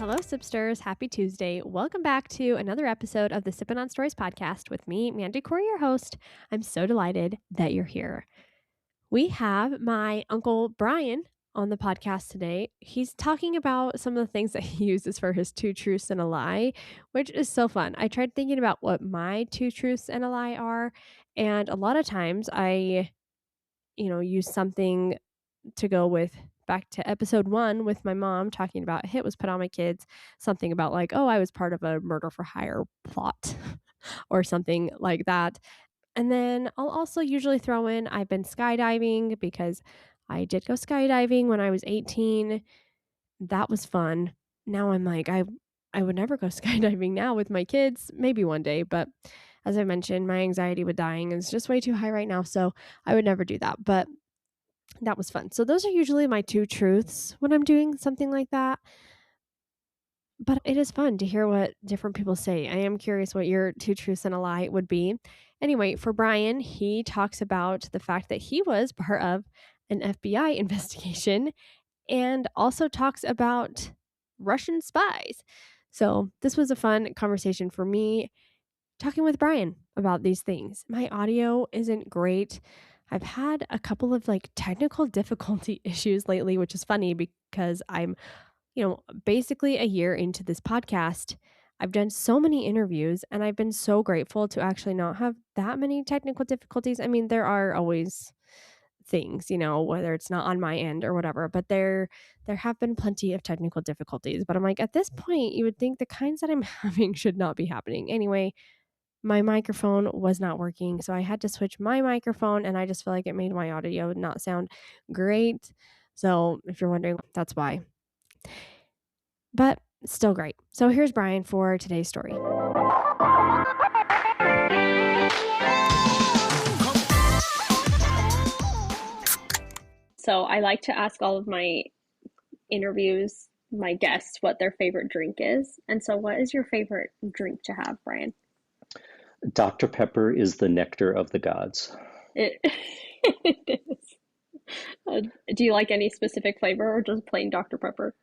Hello, Sipsters. Happy Tuesday. Welcome back to another episode of the Sippin' on Stories podcast with me, Mandy Corey, your host. I'm so delighted that you're here. We have my Uncle Brian on the podcast today. He's talking about some of the things that he uses for his two truths and a lie, which is so fun. I tried thinking about what my two truths and a lie are, and a lot of times I, use something to go with back to episode 1 with my mom talking about a hit was put on my kids, something about like, oh, I was part of a murder for hire plot or something like that. And then I'll also usually throw in I've been skydiving because I did go skydiving when I was 18. That was fun. Now I'm like, I would never go skydiving now with my kids, maybe one day, but as I mentioned, my anxiety with dying is just way too high right now, so I would never do that. But that was fun. So those are usually my two truths when I'm doing something like that. But it is fun to hear what different people say. I am curious what your two truths and a lie would be. Anyway, for Brian, he talks about the fact that he was part of an FBI investigation and also talks about Russian spies. So this was a fun conversation for me talking with Brian about these things. My audio isn't great. I've had a couple of technical difficulty issues lately, which is funny because I'm, basically a year into this podcast. I've done so many interviews and I've been so grateful to actually not have that many technical difficulties. I mean, there are always things, whether it's not on my end or whatever, but there have been plenty of technical difficulties. But I'm like, at this point, you would think the kinds that I'm having should not be happening. Anyway, my microphone was not working, so I had to switch my microphone, and I just feel like it made my audio not sound great. So if you're wondering, that's why. But still great. So here's Brian for today's story. So I like to ask all of my interviews, my guests, what their favorite drink is. And so what is your favorite drink to have, Brian? Dr. Pepper is the nectar of the gods. It, it is. Do you like any specific flavor or just plain Dr. Pepper?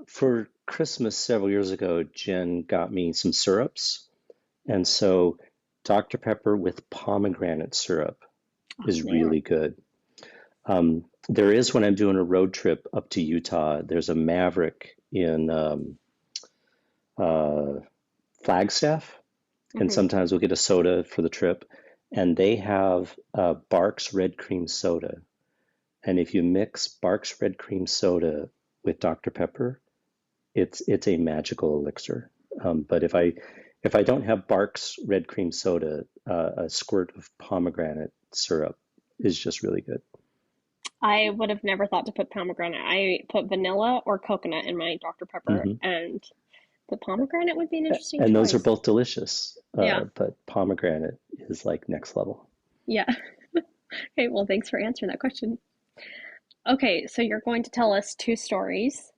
For Christmas several years ago, Jen got me some syrups. And so Dr. Pepper with pomegranate syrup is really good. There is, when I'm doing a road trip up to Utah, there's a Maverick in Flagstaff, and sometimes we'll get a soda for the trip, and they have Barks Red Cream Soda. And if you mix Barks Red Cream Soda with Dr. Pepper, it's a magical elixir. But if I don't have Barks Red Cream Soda, a squirt of pomegranate syrup is just really good. I would have never thought to put pomegranate. I put vanilla or coconut in my Dr. Pepper, and the pomegranate would be an interesting And choice. Those are both delicious. Yeah. But pomegranate is like next level. Yeah. Okay, well, thanks for answering that question. Okay, so you're going to tell us two stories.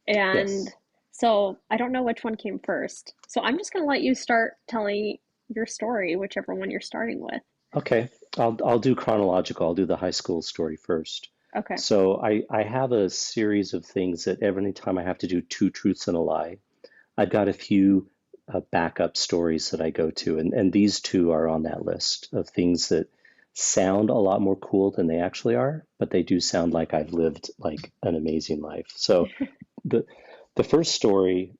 And Yes. so I don't know which one came first. So I'm just going to let you start telling your story, whichever one you're starting with. Okay, I'll do chronological. I'll do the high school story first. Okay. So I have a series of things that every time I have to do two truths and a lie, I've got a few backup stories that I go to, and these two are on that list of things that sound a lot more cool than they actually are, but they do sound like I've lived like an amazing life. So the first story,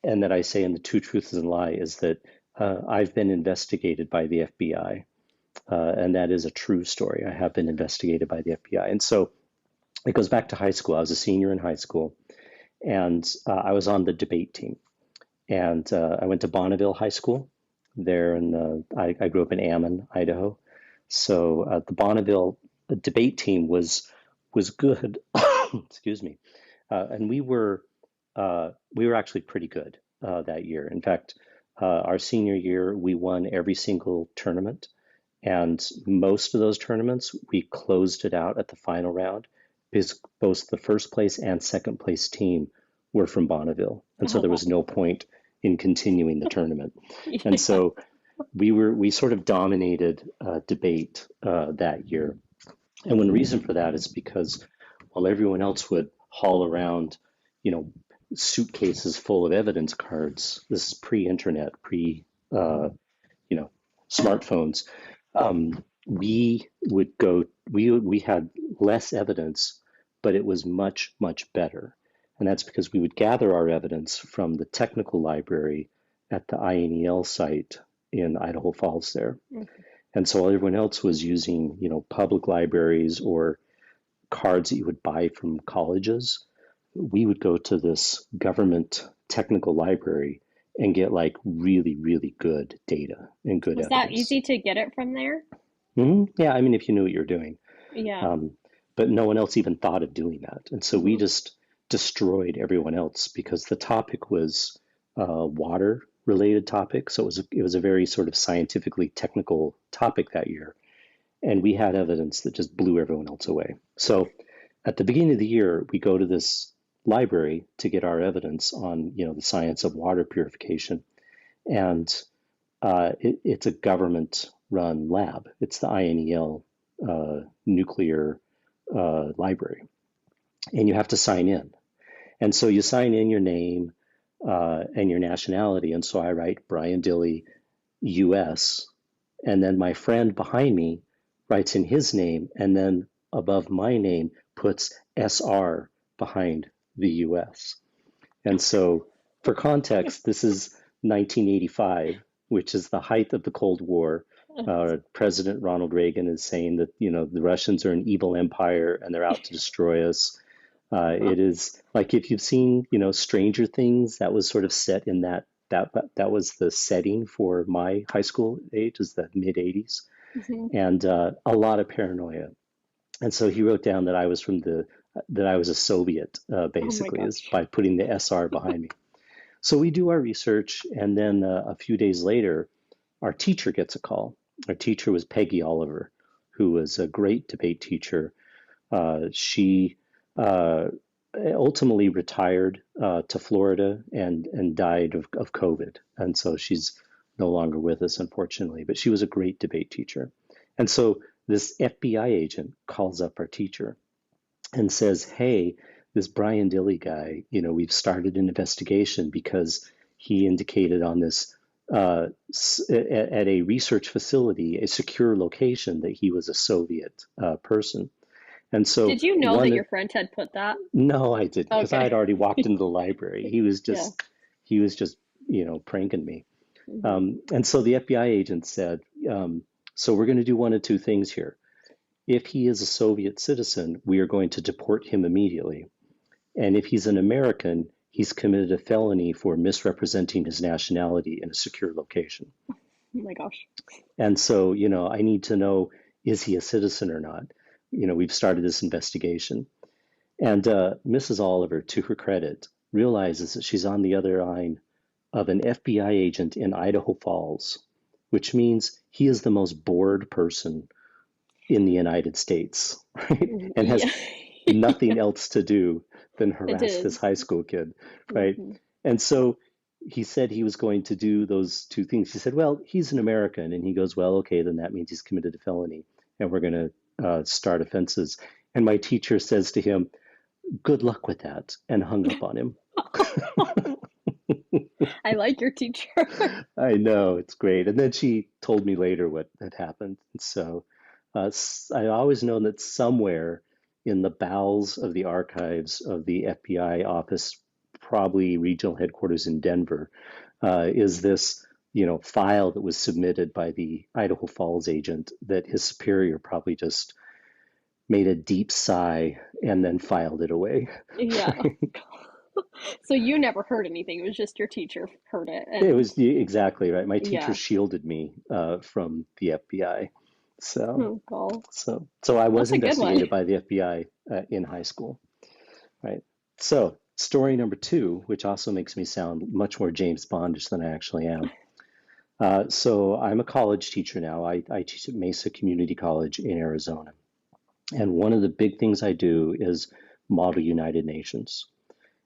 and that I say in the two truths and a lie, is that I've been investigated by the FBI. And that is a true story. I have been investigated by the FBI. And so it goes back to high school. I was a senior in high school, and I was on the debate team. And I went to Bonneville High School there, and I grew up in Ammon, Idaho. So the Bonneville debate team was good. Excuse me. And we were actually pretty good that year. In fact, our senior year, we won every single tournament. And most of those tournaments, we closed it out at the final round because both the first place and second place team were from Bonneville. And so there was no point in continuing the tournament. Yeah. And so we sort of dominated debate that year. And one reason for that is because while everyone else would haul around suitcases full of evidence cards. This is pre-internet, uh, smartphones. We would go. We had less evidence, but it was much, much better. And that's because we would gather our evidence from the technical library at the INEL site in Idaho Falls there. And so everyone else was using, public libraries or cards that you would buy from colleges. We would go to this government technical library and get like really, really good data and good Was that evidence. easy to get it from there? Yeah, I mean, if you knew what you're doing. Yeah. But no one else even thought of doing that. And so we just destroyed everyone else because the topic was water related topic. So it was a very sort of scientifically technical topic that year. And we had evidence that just blew everyone else away. So at the beginning of the year, we go to this library to get our evidence on, the science of water purification. And it's a government-run lab. It's the INEL nuclear library. And you have to sign in. And so you sign in your name and your nationality. And so I write Brian Dilley, US. And then my friend behind me writes in his name, and then above my name puts SR behind the US. And so for context, this is 1985, which is the height of the Cold War. President Ronald Reagan is saying that, the Russians are an evil empire and they're out to destroy us. It is like if you've seen, Stranger Things, that was sort of set in that was the setting for my high school age, is the mid 80s, and a lot of paranoia. And so he wrote down that I was a Soviet, basically, is by putting the SR behind me. So we do our research, and then a few days later, our teacher gets a call. Our teacher was Peggy Oliver, who was a great debate teacher. She ultimately retired to Florida and died of COVID. And so she's no longer with us, unfortunately, but she was a great debate teacher. And so this FBI agent calls up our teacher and says, hey, this Brian Dilley guy, we've started an investigation because he indicated on this at a research facility, a secure location, that he was a Soviet person. And so, did you know that your friend had put that? No, I didn't, because I had already walked into the library. He was just, pranking me. And so the FBI agent said, so we're going to do one of two things here. If he is a Soviet citizen, we are going to deport him immediately. And if he's an American, he's committed a felony for misrepresenting his nationality in a secure location. Oh my gosh. And so, I need to know, is he a citizen or not? We've started this investigation. And Mrs. Oliver, to her credit, realizes that she's on the other line of an FBI agent in Idaho Falls, which means he is the most bored person in the United States, right? And has nothing else to do than harass this high school kid, right? And so he said he was going to do those two things. He said, well, he's an American. And he goes, well, okay, then that means he's committed a felony and we're going to start offenses. And my teacher says to him, good luck with that, and hung up on him. I like your teacher. I know, it's great. And then she told me later what had happened. And so I always known that somewhere in the bowels of the archives of the FBI office, probably regional headquarters in Denver, is this file that was submitted by the Idaho Falls agent that his superior probably just made a deep sigh and then filed it away. Yeah. So you never heard anything. It was just your teacher heard it. It was exactly right. My teacher shielded me from the FBI. So I was investigated by the FBI in high school, right? So story number 2, which also makes me sound much more James Bondish than I actually am. So I'm a college teacher now. I teach at Mesa Community College in Arizona. And one of the big things I do is model United Nations.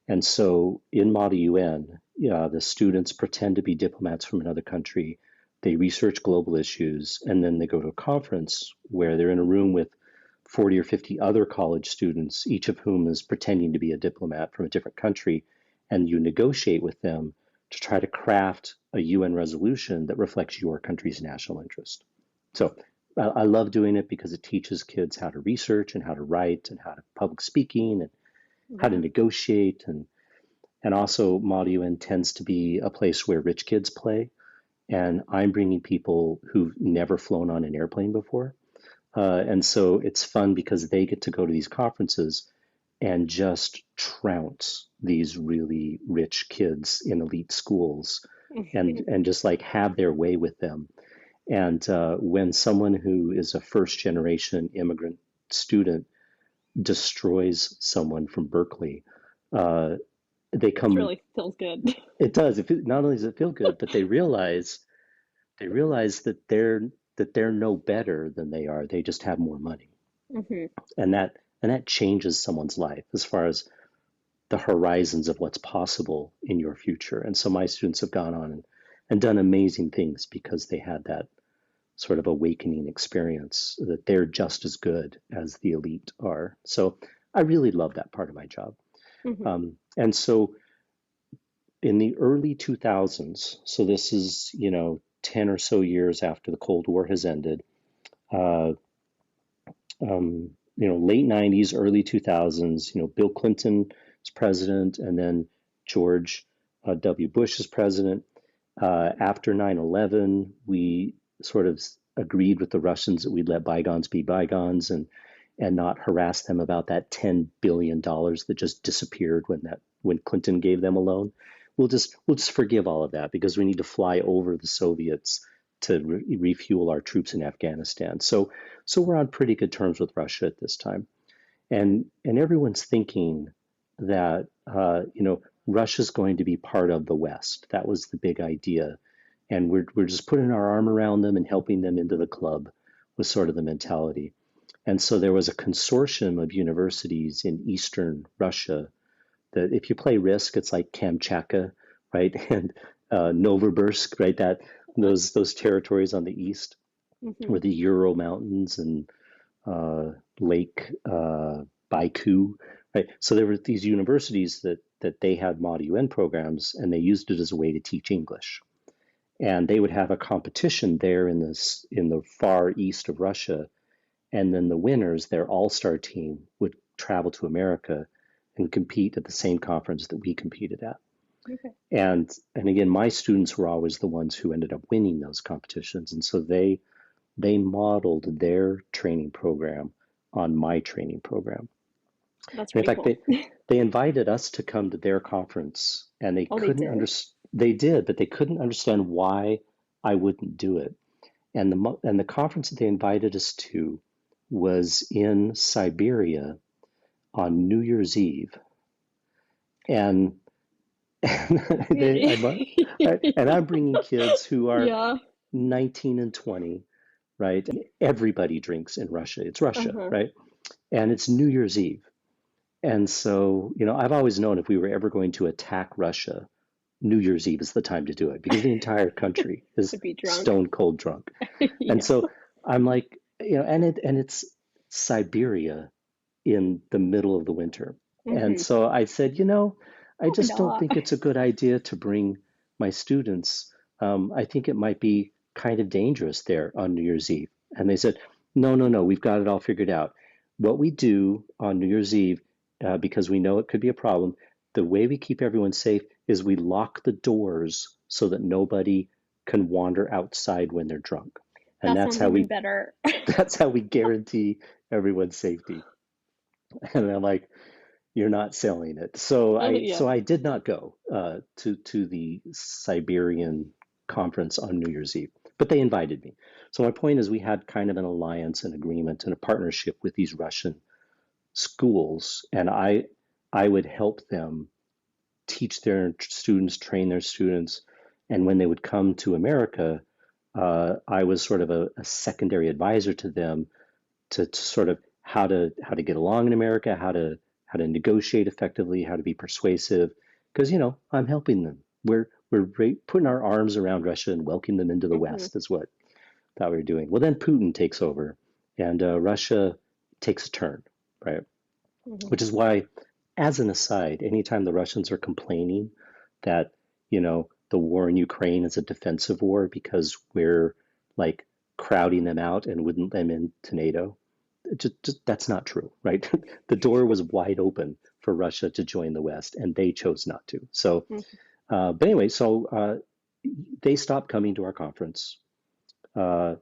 And so in Model UN, the students pretend to be diplomats from another country. They research global issues, and then they go to a conference where they're in a room with 40 or 50 other college students, each of whom is pretending to be a diplomat from a different country, and you negotiate with them to try to craft a UN resolution that reflects your country's national interest. So I love doing it because it teaches kids how to research and how to write and how to public speaking and how to negotiate. And also Model UN tends to be a place where rich kids play. And I'm bringing people who've never flown on an airplane before. And so it's fun because they get to go to these conferences and just trounce these really rich kids in elite schools and just like have their way with them. And when someone who is a first generation immigrant student destroys someone from Berkeley, they come. It really feels good. It does. Not only does it feel good, but they realize that they're no better than they are. They just have more money, and that changes someone's life as far as the horizons of what's possible in your future. And so my students have gone on and done amazing things because they had that sort of awakening experience that they're just as good as the elite are. So I really love that part of my job. And so in the early 2000s, so this is, 10 or so years after the Cold War has ended, late 90s, early 2000s, Bill Clinton is president, and then George W. Bush is president. After 9/11, we sort of agreed with the Russians that we'd let bygones be bygones and not harass them about that $10 billion that just disappeared when Clinton gave them a loan. We'll just forgive all of that because we need to fly over the Soviets to refuel our troops in Afghanistan. So we're on pretty good terms with Russia at this time, and everyone's thinking that Russia's going to be part of the West. That was the big idea, and we're just putting our arm around them and helping them into the club was sort of the mentality. And so there was a consortium of universities in Eastern Russia that, if you play Risk, it's like Kamchatka, right, and Novosibirsk, right, that those territories on the east, where the Ural Mountains and Lake Baikal, right. So there were these universities that they had Model UN programs, and they used it as a way to teach English. And they would have a competition there in the far east of Russia. And then the winners, their all-star team, would travel to America and compete at the same conference that we competed at. Okay. And again, my students were always the ones who ended up winning those competitions. And so they modeled their training program on my training program. That's really cool. They invited us to come to their conference, and they couldn't understand. They did, but they couldn't understand why I wouldn't do it. And the conference that they invited us to was in Siberia on New Year's Eve, and I'm bringing kids who are 19 and 20, right? Everybody drinks in Russia. It's Russia, right? And it's New Year's Eve. And so, I've always known if we were ever going to attack Russia, New Year's Eve is the time to do it because the entire country is stone cold drunk. And so I'm like, and it's Siberia in the middle of the winter. And so I said, I just don't think it's a good idea to bring my students. I think it might be kind of dangerous there on New Year's Eve. And they said, no, we've got it all figured out. What we do on New Year's Eve, because we know it could be a problem, the way we keep everyone safe is we lock the doors so that nobody can wander outside when they're drunk. And that's how we better. That's how we guarantee everyone's safety. And I'm like, you're not selling it. So I did not go to the Siberian conference on New Year's Eve, but they invited me. So my point is, we had kind of an alliance, an agreement, and a partnership with these Russian schools, and I would help them teach their students, train their students, and when they would come to America, I was sort of a secondary advisor to them to sort of how to get along in America, how to negotiate effectively, how to be persuasive, because I'm helping them. We're putting our arms around Russia and welcoming them into the West is what we were doing. Well, then Putin takes over, and Russia takes a turn, right? Mm-hmm. Which is why, as an aside, anytime the Russians are complaining that, the war in Ukraine is a defensive war because we're like crowding them out and wouldn't let them into NATO, just that's not true, right? The door was wide open for Russia to join the West, and they chose not to. So, but anyway, they stopped coming to our conference. A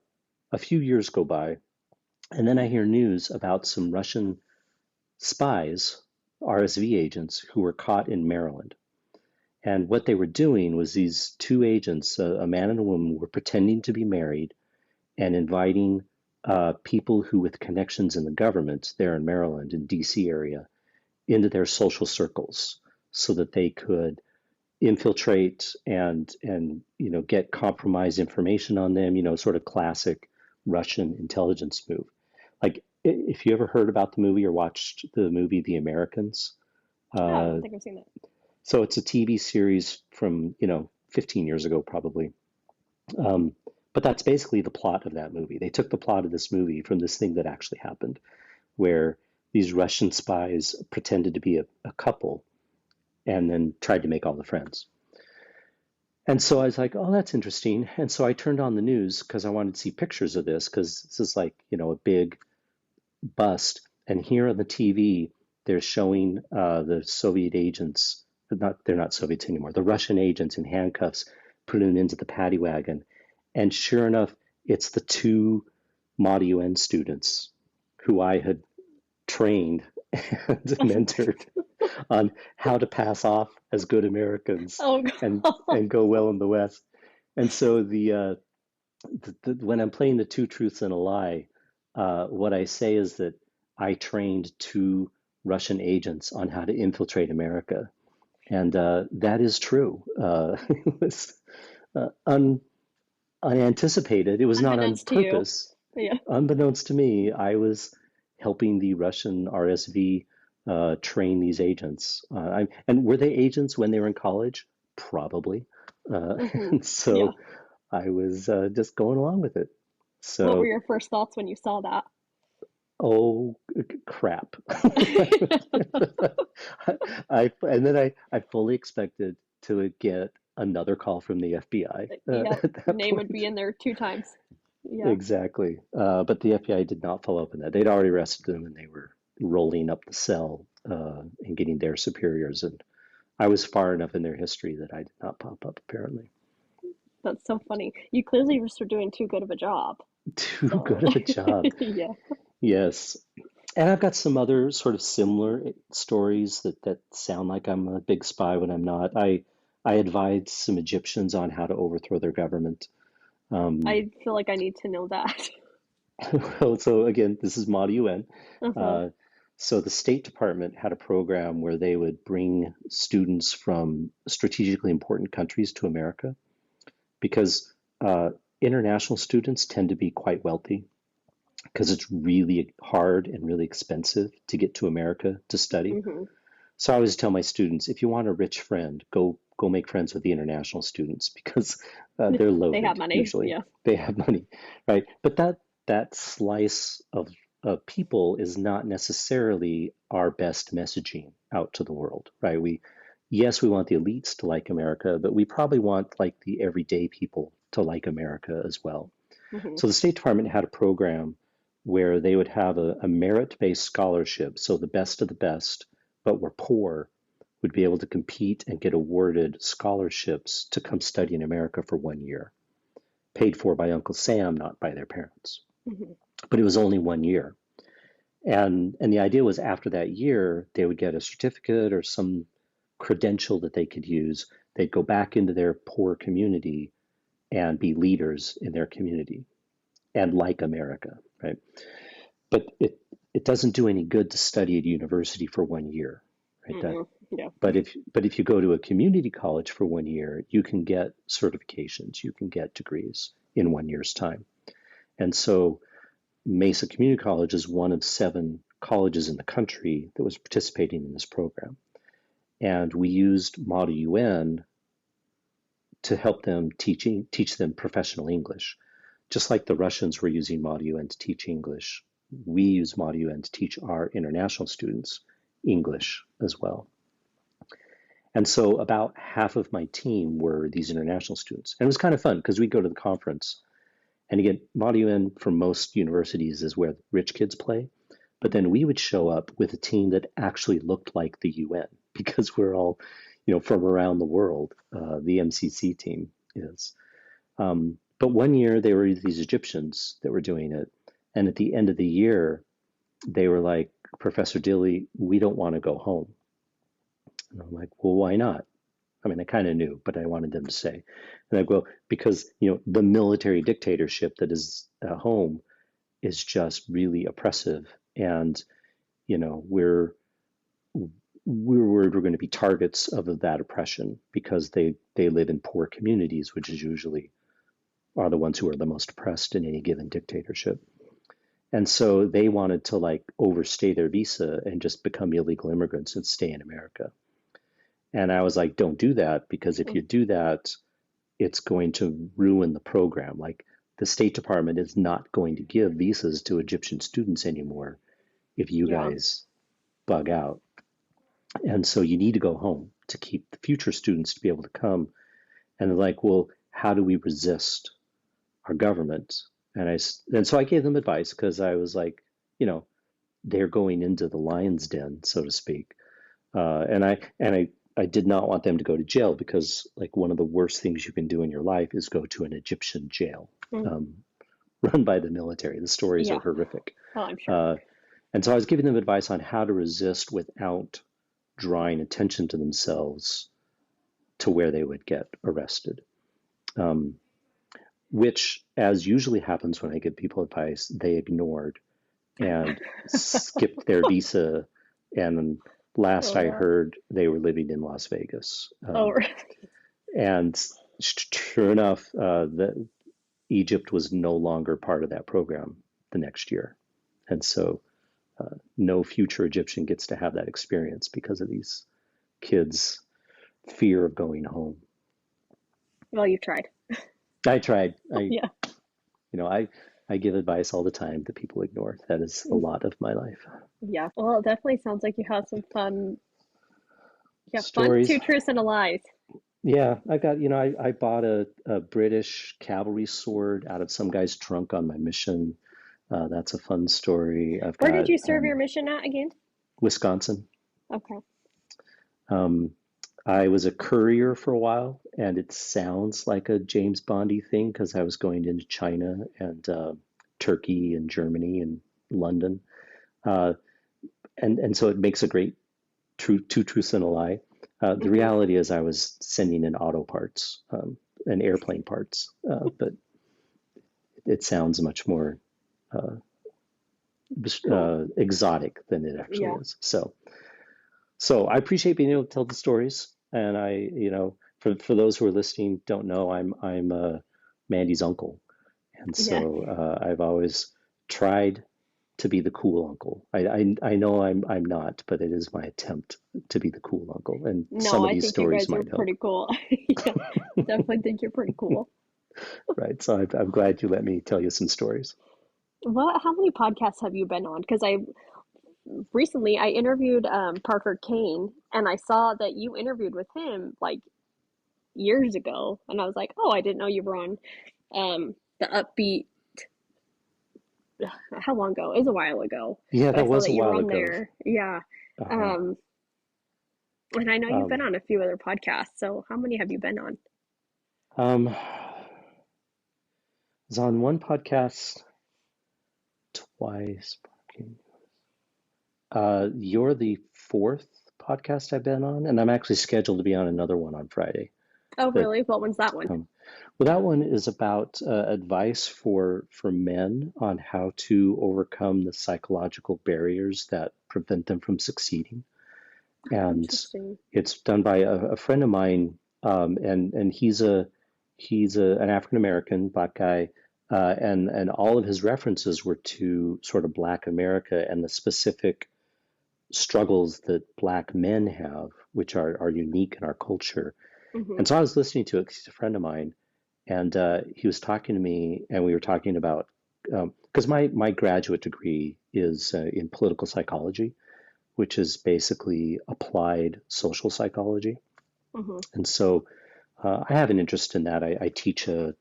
few years go by, and then I hear news about some Russian spies, RSV agents, who were caught in Maryland. And what they were doing was these two agents, a man and a woman, were pretending to be married and inviting people who with connections in the government there in Maryland, in DC area, into their social circles so that they could infiltrate and get compromised information on them, sort of classic Russian intelligence move. Like if you ever heard about the movie or watched the movie The Americans. I don't think I've seen that. So it's a TV series from 15 years ago probably. But that's basically the plot of that movie. They took the plot of this movie from this thing that actually happened, where these Russian spies pretended to be a couple and then tried to make all the friends. And so I was like, oh, that's interesting. And so I turned on the news because I wanted to see pictures of this because this is like, a big bust. And here on the TV, they're showing the Soviet agents, they're not Soviets anymore, the Russian agents in handcuffs, putting them into the paddy wagon. And sure enough, it's the two Mod UN students who I had trained and mentored on how to pass off as good Americans and go well in the West. And so when I'm playing the two truths and a lie, what I say is that I trained two Russian agents on how to infiltrate America. And that is true. It was unanticipated. It was not on purpose. Yeah. Unbeknownst to me, I was helping the Russian RSV train these agents. And were they agents when they were in college? Probably. And so I was just going along with it. So, what were your first thoughts when you saw that? Oh, crap. And then I fully expected to get another call from the FBI. Name would be in there 2 times. Yeah. Exactly. But the FBI did not follow up on that. They'd already arrested them and they were rolling up the cell and getting their superiors. And I was far enough in their history that I did not pop up, apparently. That's so funny. You clearly were doing too good of a job. Too good of a job. Yeah. Yes. And I've got some other sort of similar stories that sound like I'm a big spy when I'm not. I advised some Egyptians on how to overthrow their government. I feel like I need to know that. Well, so again, this is Mod UN. Uh-huh. So the State Department had a program where they would bring students from strategically important countries to America because international students tend to be quite wealthy because it's really hard and really expensive to get to America to study. Mm-hmm. So I always tell my students, if you want a rich friend, go make friends with the international students because they're loaded. They have money. Usually. Yeah. They have money, right? But that slice of people is not necessarily our best messaging out to the world, right? Yes, we want the elites to like America, but we probably want like the everyday people to like America as well. Mm-hmm. So the State Department had a program where they would have a merit-based scholarship, so the best of the best, but were poor, would be able to compete and get awarded scholarships to come study in America for 1 year, paid for by Uncle Sam, not by their parents. Mm-hmm. But it was only 1 year. And the idea was after that year, they would get a certificate or some credential that they could use. They'd go back into their poor community and be leaders in their community and like America, right? But it doesn't do any good to study at university for 1 year, right? Mm-hmm. Yeah. But if you go to a community college for 1 year, you can get certifications, you can get degrees in 1 year's time. And so Mesa Community College is one of 7 colleges in the country that was participating in this program. And we used Model UN to help them teach them professional English. Just like the Russians were using Model UN to teach English, we use ModUN to teach our international students English as well. And so about half of my team were these international students. And it was kind of fun because we'd go to the conference. And again, ModUN for most universities is where rich kids play. But then we would show up with a team that actually looked like the UN because we're all, from around the world. The MCC team is. But one year there were these Egyptians that were doing it. And at the end of the year, they were like, Professor Dilly, we don't want to go home. And I'm like, well, why not? I mean, I kind of knew, but I wanted them to say. And I go, because, the military dictatorship that is at home is just really oppressive. And, we're going to be targets of that oppression because they live in poor communities, which is usually are the ones who are the most oppressed in any given dictatorship. And so they wanted to like overstay their visa and just become illegal immigrants and stay in America. And I was like, don't do that, because if you do that, it's going to ruin the program. Like the State Department is not going to give visas to Egyptian students anymore if you guys bug out. And so you need to go home to keep the future students to be able to come. And they're like, well, how do we resist our government? And so I gave them advice because I was like, they're going into the lion's den, so to speak. And I did not want them to go to jail because like one of the worst things you can do in your life is go to an Egyptian jail run by the military. The stories are horrific. Oh, I'm sure. And so I was giving them advice on how to resist without drawing attention to themselves to where they would get arrested. Which, as usually happens when I give people advice, they ignored and skipped their visa. And last I heard, they were living in Las Vegas. And sure enough, Egypt was no longer part of that program the next year. And so no future Egyptian gets to have that experience because of these kids' fear of going home. Well, you tried. I tried. I give advice all the time that people ignore. That is a lot of my life. Yeah. Well, it definitely sounds like you had some fun. Yeah, stories. Fun 2 truths and a lie. Yeah, I got, I bought a British cavalry sword out of some guy's trunk on my mission. That's a fun story. Where did you serve your mission at again? Wisconsin. Okay. I was a courier for a while, and it sounds like a James Bondy thing because I was going into China and Turkey and Germany and London. And so it makes a great two truths and a lie. The reality is I was sending in auto parts and airplane parts, but it sounds much more exotic than it actually is. So I appreciate being able to tell the stories. And I, for those who are listening, don't know, I'm Mandy's uncle. And so I've always tried to be the cool uncle. I know I'm not, but it is my attempt to be the cool uncle. And some of these stories might help. Pretty cool. Definitely think you're pretty cool. Right. So I'm glad you let me tell you some stories. How many podcasts have you been on? Because recently I interviewed Parker Kane, and I saw that you interviewed with him like years ago, and I was like, oh, I didn't know you were on the Upbeat. How long ago? It was a while ago. Yeah, that was a while ago. There. Yeah. And I know you've been on a few other podcasts. So how many have you been on? I was on one podcast twice. You're the fourth podcast I've been on, and I'm actually scheduled to be on another one on Friday. Oh, really? What one's that one? Well, that one is about advice for men on how to overcome the psychological barriers that prevent them from succeeding. And it's done by a friend of mine, and he's an African American Black guy, and all of his references were to sort of Black America and the specific struggles that Black men have, which are unique in our culture. And so I was listening to it because he's a friend of mine, and he was talking to me, and we were talking about because my graduate degree is in political psychology, which is basically applied social psychology. Mm-hmm. And so I have an interest in that. I teach a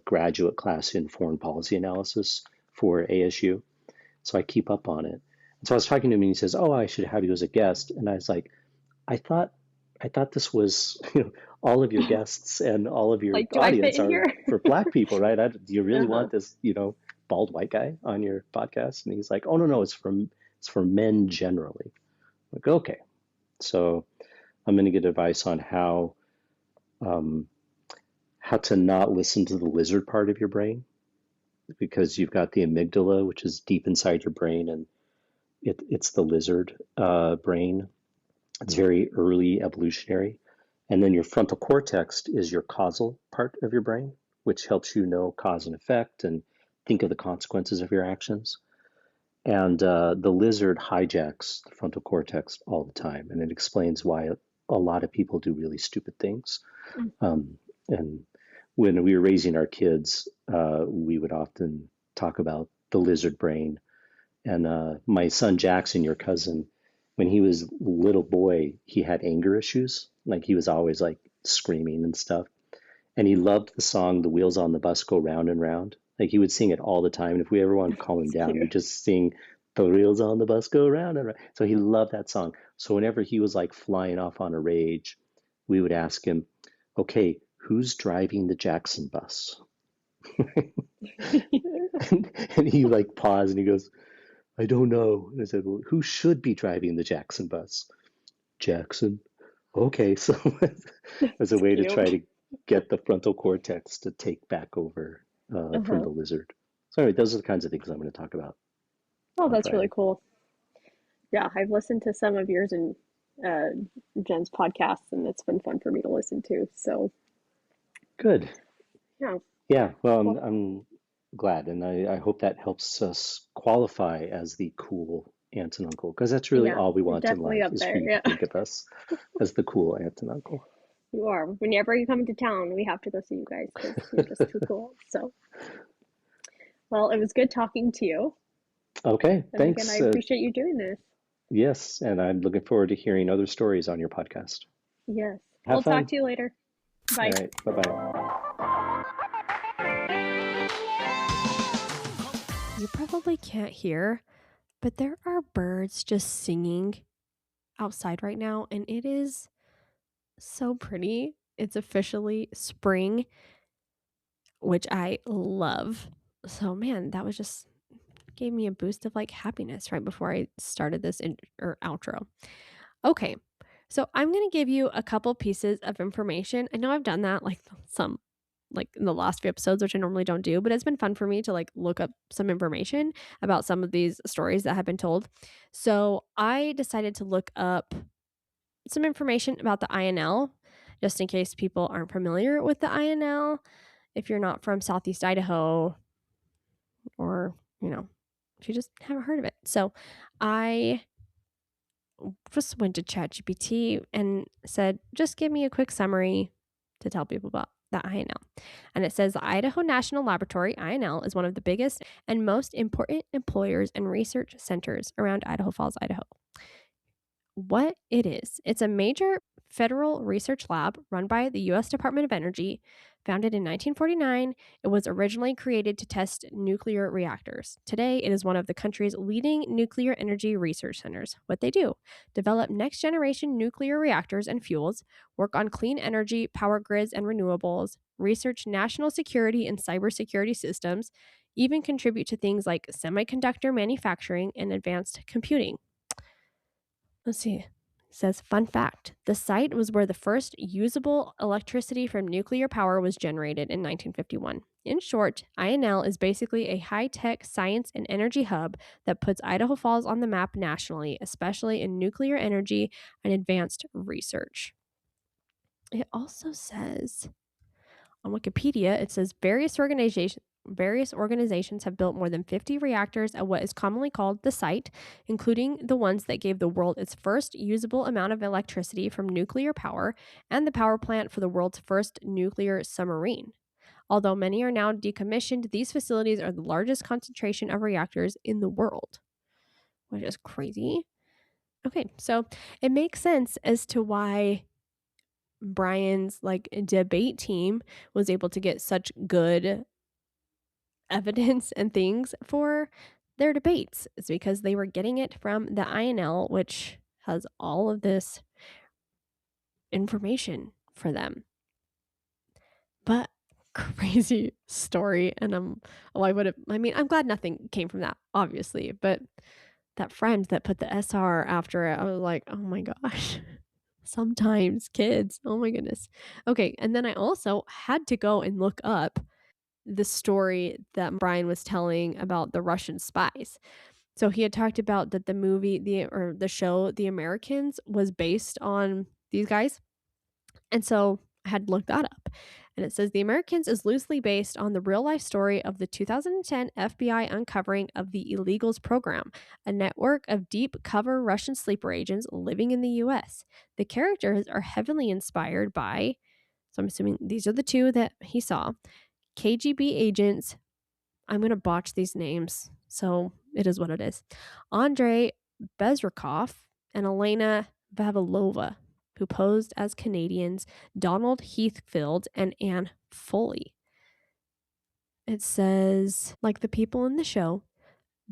graduate class in foreign policy analysis for ASU, so I keep up on it. And so I was talking to him, and he says, "Oh, I should have you as a guest." And I was like, "I thought, I thought this was, all of your guests and all of your Like, do I fit audience in are here? for Black people, right? Do you really Uh-huh. want this, bald white guy on your podcast?" And he's like, "Oh, no, no, it's for men generally." I'm like, okay, so I'm going to get advice on um, how to not listen to the lizard part of your brain, because you've got the amygdala, which is deep inside your brain, and it's the lizard brain. It's very early evolutionary. And then your frontal cortex is your causal part of your brain, which helps you know cause and effect and think of the consequences of your actions. And the lizard hijacks the frontal cortex all the time, and it explains why a lot of people do really stupid things. Mm. And when we were raising our kids, we would often talk about the lizard brain. And my son Jackson, your cousin, when he was a little boy, he had anger issues. Like he was always like screaming and stuff. And he loved the song "The Wheels on the Bus Go Round and Round." Like he would sing it all the time. And if we ever wanted to calm him It's down, cute. we'd just sing "The Wheels on the Bus Go Round and Round." So he loved that song. So whenever he was like flying off on a rage, we would ask him, "Okay, who's driving the Jackson bus?" and he like paused and he goes, "I don't know." And I said, "Well, who should be driving the Jackson bus?" "Jackson." Okay, so as a It's way to try cute. to get the frontal cortex to take back over from Uh-huh. the lizard. So anyway, those are the kinds of things I'm going to talk about Oh, on that's really Friday. cool. Yeah, I've listened to some of yours and uh, Jen's podcasts, and it's been fun for me to listen to. So, Good. yeah. Yeah, well, I'm, Well, I'm glad, and I hope that helps us qualify as the cool aunt and uncle, because that's really yeah, all we you're want in definitely life up is for there. you to Yeah, think of us as the cool aunt and uncle. you are. Whenever you come to town, we have to go see you guys because you're just too cool. So, well, it was good talking to you. Okay, And again, I thanks. appreciate you doing this. Yes, and I'm looking forward to hearing other stories on your podcast. Yes. Have We'll talk fun. to you later. All Bye. right, bye bye. You probably can't hear, but there are birds just singing outside right now, and it is so pretty. It's officially spring, which I love. So, man, that was just gave me a boost of like happiness right before I started this or outro. Okay. So, I'm going to give you a couple pieces of information. I know I've done that like in the last few episodes, which I normally don't do, but it's been fun for me to like look up some information about some of these stories that have been told. So, I decided to look up some information about the INL, just in case people aren't familiar with the INL. If you're not from Southeast Idaho, or, if you just haven't heard of it. So I just went to ChatGPT and said, just give me a quick summary to tell people about the INL. And it says the Idaho National Laboratory, INL, is one of the biggest and most important employers and research centers around Idaho Falls, Idaho. What it is. It's a major federal research lab run by the U.S. Department of Energy. Founded in 1949, it was originally created to test nuclear reactors. Today, it is one of the country's leading nuclear energy research centers. What they do: develop next generation nuclear reactors and fuels, work on clean energy, power grids, and renewables, research national security and cybersecurity systems, even contribute to things like semiconductor manufacturing and advanced computing. Let's see. It says, fun fact: the site was where the first usable electricity from nuclear power was generated in 1951. In short, INL is basically a high tech science and energy hub that puts Idaho Falls on the map nationally, especially in nuclear energy and advanced research. It also says on Wikipedia, it says various organizations have built more than 50 reactors at what is commonly called the site, including the ones that gave the world its first usable amount of electricity from nuclear power and the power plant for the world's first nuclear submarine. Although many are now decommissioned, these facilities are the largest concentration of reactors in the world, which is crazy. Okay, so it makes sense as to why Brian's like debate team was able to get such good evidence and things for their debates. It's because they were getting it from the INL, which has all of this information for them. But crazy story. And I'm glad nothing came from that, obviously. But that friend that put the SR after it, I was like, oh my gosh. Sometimes kids, oh my goodness. Okay. And then I also had to go and look up the story that Brian was telling about the Russian spies. So he had talked about that the show The Americans was based on these guys. And so I had looked that up. And it says The Americans is loosely based on the real life story of the 2010 FBI uncovering of the Illegals program, a network of deep cover Russian sleeper agents living in the US. The characters are heavily inspired by, so I'm assuming these are the two that he saw, KGB agents. I'm going to botch these names, so it is what it is. Andrei Bezrikov and Elena Vavilova, who posed as Canadians Donald Heathfield and Anne Foley. It says, like the people in the show,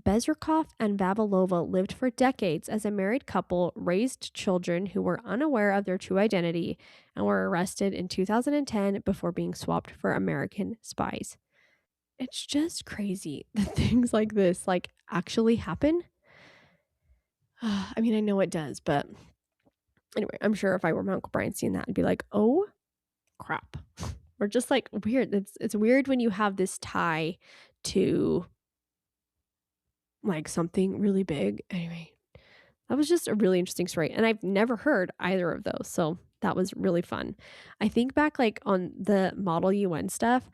Bezrikov and Vavilova lived for decades as a married couple, raised children who were unaware of their true identity, and were arrested in 2010 before being swapped for American spies. It's just crazy that things like this like actually happen. I mean, I know it does, but anyway, I'm sure if I were my Uncle Brian seeing that, I'd be like, "Oh crap." Or just like weird. It's weird when you have this tie to like something really big. Anyway, that was just a really interesting story. And I've never heard either of those. So that was really fun. I think back like on the Model UN stuff,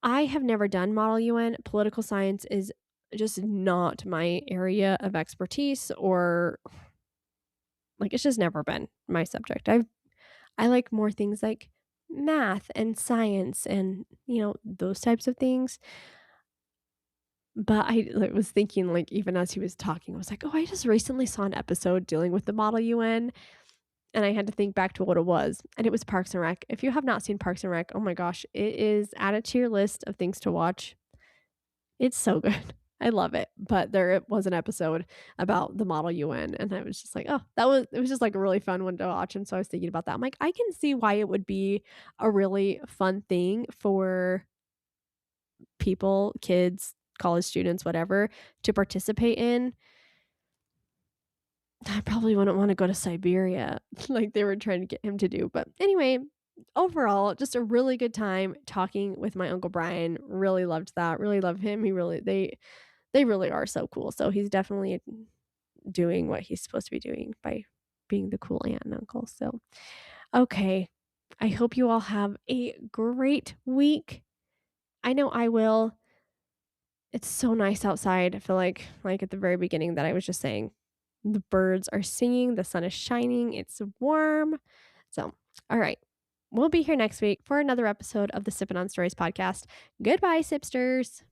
I have never done Model UN. Political science is just not my area of expertise, or like it's just never been my subject. I like more things like math and science and, those types of things. But I like, was thinking, like, even as he was talking, I was like, oh, I just recently saw an episode dealing with the Model UN. And I had to think back to what it was. And it was Parks and Rec. If you have not seen Parks and Rec, oh my gosh, it is added to your list of things to watch. It's so good. I love it. But there was an episode about the Model UN, and I was just like, oh, it was just like a really fun one to watch. And so I was thinking about that. I'm like, I can see why it would be a really fun thing for people, kids, college students, whatever, to participate in. I probably wouldn't want to go to Siberia like they were trying to get him to do. But anyway, overall, just a really good time talking with my Uncle Brian. Really loved that. Really love him. They really are so cool. So he's definitely doing what he's supposed to be doing by being the cool aunt and uncle. So, okay. I hope you all have a great week. I know I will. It's so nice outside. I feel like at the very beginning that I was just saying, the birds are singing, the sun is shining, it's warm. So, all right. We'll be here next week for another episode of the Sippin' on Stories podcast. Goodbye, Sipsters.